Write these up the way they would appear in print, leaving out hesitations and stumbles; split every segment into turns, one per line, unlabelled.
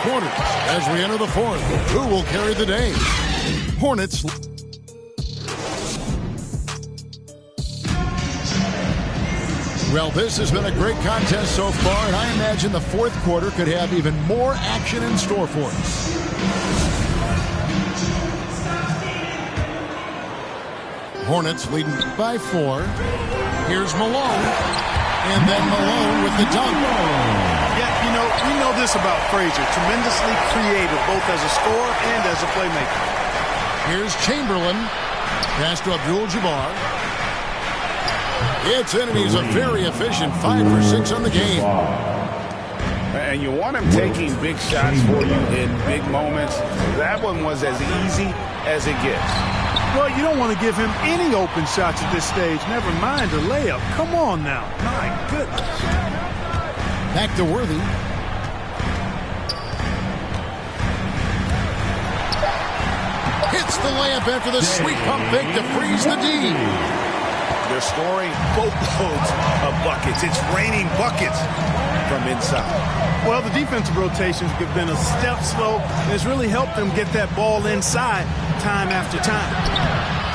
quarters. As we enter the fourth, who will carry the day? Hornets. Well, this has been a great contest so far, and I imagine the fourth quarter could have even more action in store for us. Hornets leading by 4. Here's Malone, and then Malone with the dunk.
Yeah, you know, we know this about Frazier. Tremendously creative, both as a scorer and as a playmaker.
Here's Chamberlain. Pass to Abdul-Jabbar. It's in, and he's a very efficient 5 for 6 on the game.
And you want him taking big shots for you in big moments. That one was as easy as it gets.
Well, you don't want to give him any open shots at this stage. Never mind a layup. Come on now. My goodness.
Back to Worthy. Hits the layup after the sweet pump fake to freeze the D.
They're scoring boatloads of buckets. It's raining buckets from inside.
Well, the defensive rotations have been a step slow, and it's really helped them get that ball inside time after time.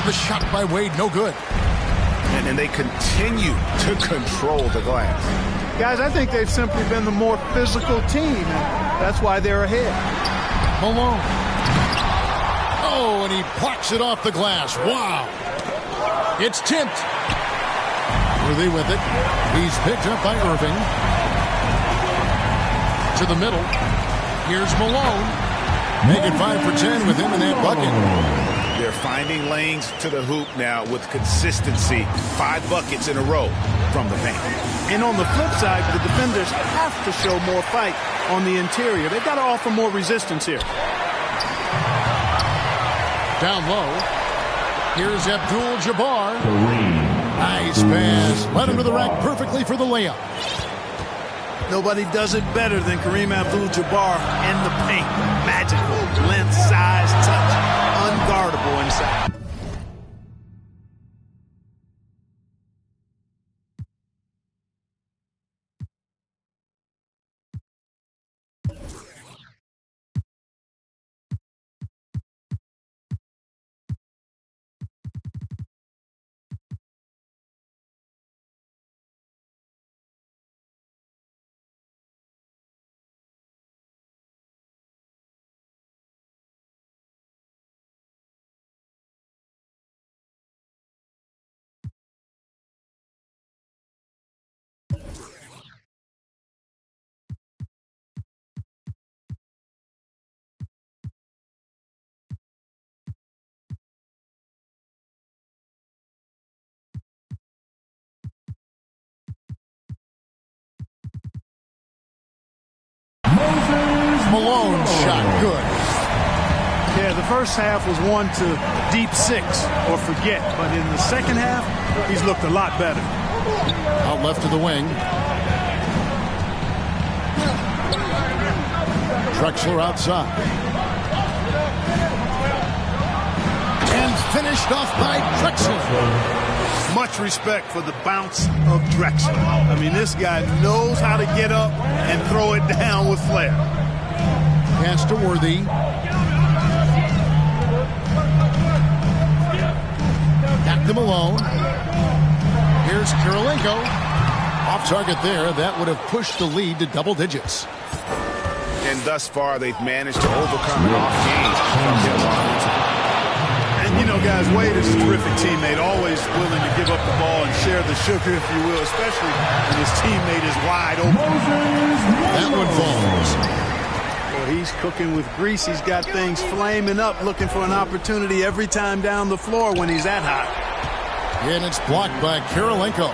The shot by Wade, no good.
And then they continue to control the glass.
Guys, I think they've simply been the more physical team, and that's why they're ahead.
Malone. Oh, and he plucks it off the glass. Wow. It's tipped. Worthy with it. He's picked up by Irving. To the middle. Here's Malone. Making 5 for 10 with him in that bucket.
They're finding lanes to the hoop now with consistency. 5 buckets in a row from the paint.
And on the flip side, the defenders have to show more fight on the interior. They've got to offer more resistance here.
Down low. Here's Abdul-Jabbar. Nice pass. Led him to the rack perfectly for the layup.
Nobody does it better than Kareem Abdul-Jabbar in the paint. Magical. Length, size, touch. Unguardable inside.
Malone shot good.
Yeah, the first half was one to deep 6 or forget, but in the second half, he's looked a lot better.
Out left to the wing. Drexler outside. And finished off by Drexler.
Much respect for the bounce of Drexler. I mean, this guy knows how to get up and throw it down with flair.
Pass to Worthy. Back to Malone. Here's Kirilenko. Off target there. That would have pushed the lead to double digits.
And thus far, they've managed to overcome an off game from their offense.
And, you know, guys, Wade is a terrific teammate, always willing to give up the ball and share the sugar, if you will, especially when his teammate is wide open.
That one falls.
Well, he's cooking with grease. He's got things flaming up, looking for an opportunity every time down the floor when he's that hot.
And it's blocked by Kirilenko.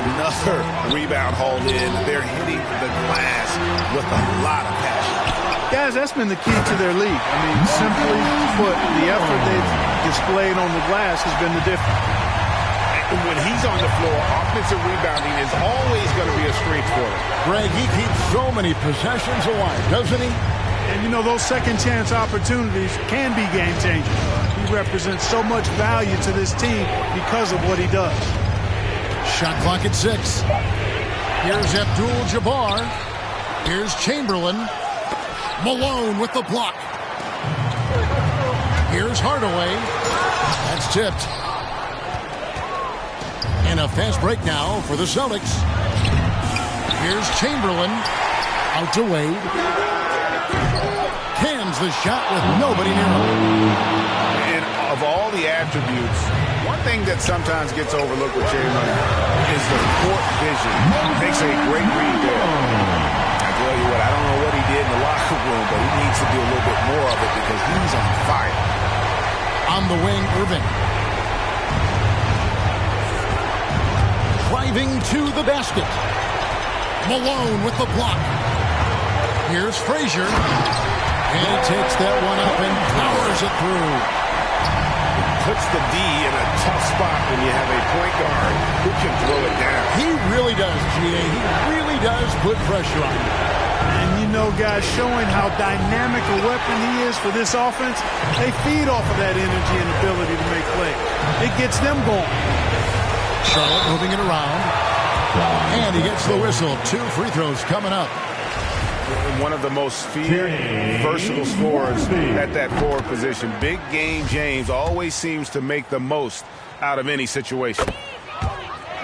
Another rebound hauled in. They're hitting the glass with a lot of passion.
Guys, that's been the key to their lead. I mean, simply put, the effort they've displayed on the glass has been the difference.
And when he's on the floor, offensive rebounding is always going to be a strength for him.
Greg, he keeps so many possessions alive, doesn't he?
And, you know, those second-chance opportunities can be game-changing. He represents so much value to this team because of what he does.
Shot clock at 6. Here's Abdul-Jabbar. Here's Chamberlain. Malone with the block. Here's Hardaway. That's tipped. And a fast break now for the Celtics. Here's Chamberlain. Out to Wade. Cans the shot with nobody near him.
And of all the attributes, one thing that sometimes gets overlooked with Chamberlain is the court vision. Makes a great read there. I tell you what, I don't know what he did in the locker room, but he needs to do a little bit more of it because he's on fire.
On the wing, Irving. Driving to the basket. Malone with the block. Here's Frazier. And he takes that one up and powers it through.
Puts the D in a tough spot when you have a point guard who can throw it down.
He really does, G.A. He really does put pressure on you.
And you know, guys, showing how dynamic a weapon he is for this offense, they feed off of that energy and ability to make plays. It gets them going.
Charlotte moving it around. And he gets the whistle. 2 free throws coming up.
One of the most versatile scorers at that forward position. Big game James always seems to make the most out of any situation.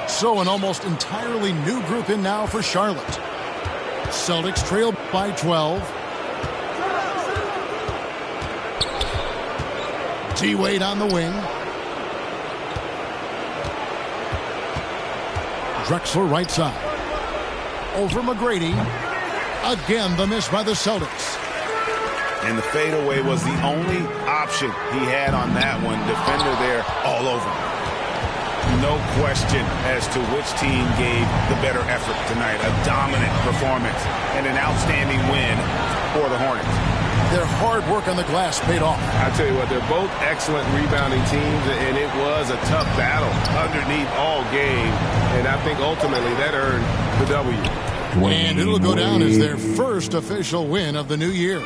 So an almost entirely new group in now for Charlotte. Celtics trail by 12. T-Wade on the wing. Drexler right side. Over McGrady. Again, the miss by the Celtics.
And the fadeaway was the only option he had on that one. Defender there all over him. No question as to which team gave the better effort tonight. A dominant performance and an outstanding win for the Hornets.
Their hard work on the glass paid off.
I tell you what, they're both excellent rebounding teams, and it was a tough battle underneath all game. And I think ultimately that earned the W.
And it'll go down as their first official win of the new year.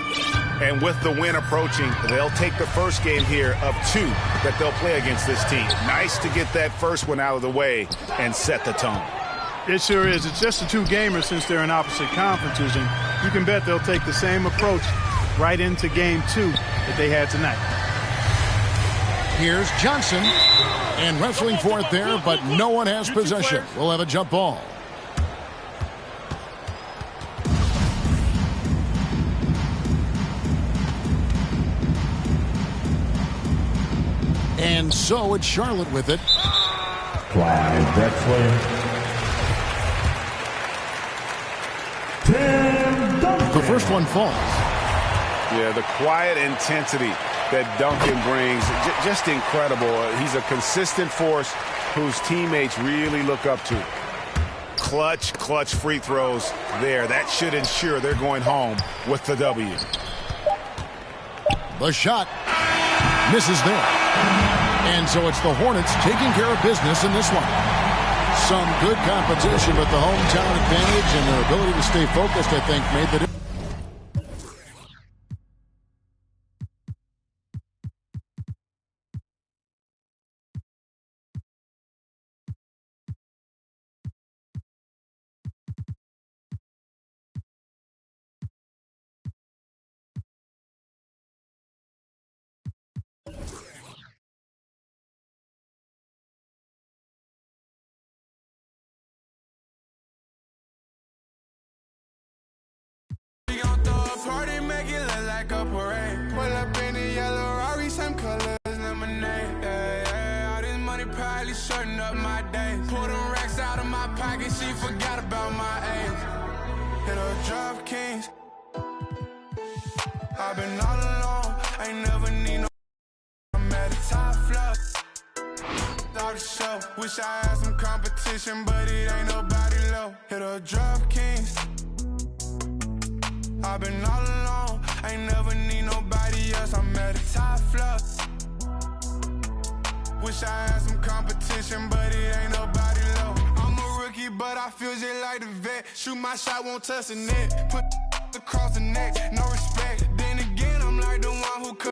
And with the win approaching, they'll take the first game here of 2 that they'll play against this team. Nice to get that first one out of the way and set the tone.
It sure is. It's just a 2-gamer since they're in opposite conferences, and you can bet they'll take the same approach right into game 2 that they had tonight.
Here's Johnson. And wrestling for it there, but no one has possession. We'll have a jump ball. And so it's Charlotte with it.
Clyde Drexler.
The first one falls.
Yeah, the quiet intensity that Duncan brings, just incredible. He's a consistent force whose teammates really look up to. Clutch free throws there. That should ensure they're going home with the W.
The shot misses there. And so it's the Hornets taking care of business in this one. Some good competition, but the hometown advantage and their ability to stay focused, I think, made the difference.
Shutting up my days. Pull them racks out of my pocket, she forgot about my age. Hit her drop kings. I've been all alone, ain't never need no. I'm at the top floor. Start the show. Wish I had some competition, but it ain't nobody low. Hit her drop kings. I've been all alone, ain't never need nobody else. I'm at the top floor. Wish I had some competition, but it ain't nobody low. I'm a rookie, but I feel just like the vet. Shoot my shot, won't touch the net. Put across the neck, no respect. Then again, I'm like the one who could.